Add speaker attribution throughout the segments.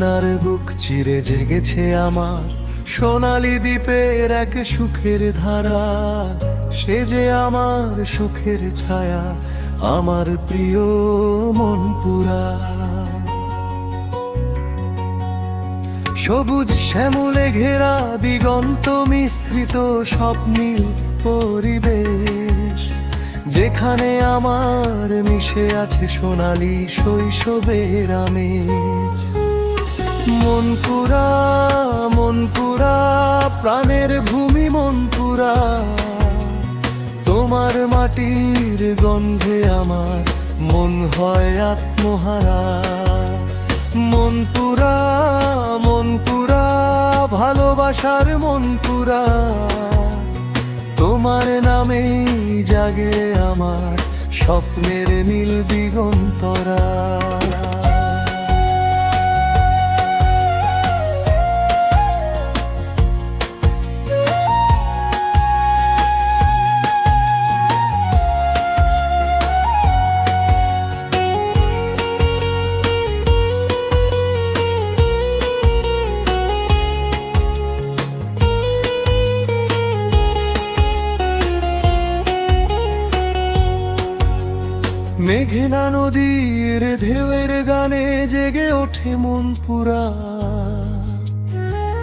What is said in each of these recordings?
Speaker 1: ভাবনার বুক চিরে জেগেছে আমার সোনালী দ্বীপের এক সুখের ধারা। সে যে আমার সুখের ছায়া, আমার প্রিয় মনপুরা। সবুজ শ্যামলে ঘেরা দিগন্ত মিশ্রিত স্বপ্নীল পরিবেশ, যেখানে আমার মিশে আছে সোনালী শৈশবের আমেজ। মনপুরা মনপুরা, প্রাণের ভূমি মনপুরা, তোমার মাটির গন্ধে আমার মন হয় আত্মহারা। মনপুরা মনপুরা, ভালোবাসার মনপুরা, তোমার নামেই জাগে আমার স্বপ্নের নীল দিগন্তরা। মেঘনা নদীর ঢেউয়ের গানে জেগে ওঠে মনপুরা।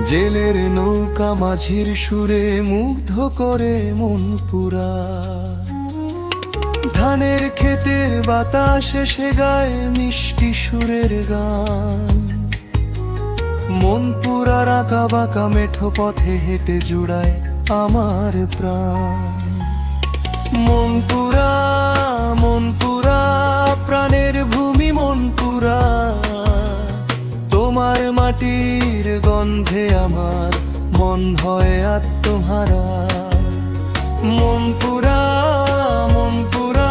Speaker 1: জেলের নৌকা মাঝির সুরে মুগ্ধ করে মনপুরা। ধানের ক্ষেতের বাতাস এসে গায় মিষ্টি সুরের গান। মনপুরার আঁকা বাঁকা মেঠো পথে হেঁটে জুড়ায় আমার প্রাণ। মনপুরা মনপুরা, প্রাণের ভূমি মনপুরা, তোমার মাটির গন্ধে আমার মন হয় আত্মহারা। মনপুরা মনপুরা,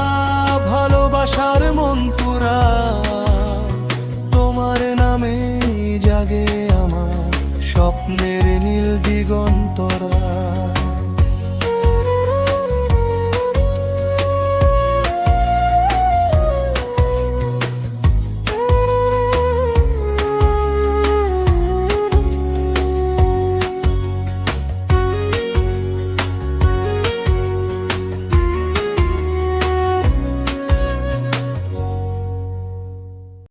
Speaker 1: ভালোবাসার মনপুরা, তোমার নামে জাগে আমার স্বপ্নের নীল দিগন্তরা।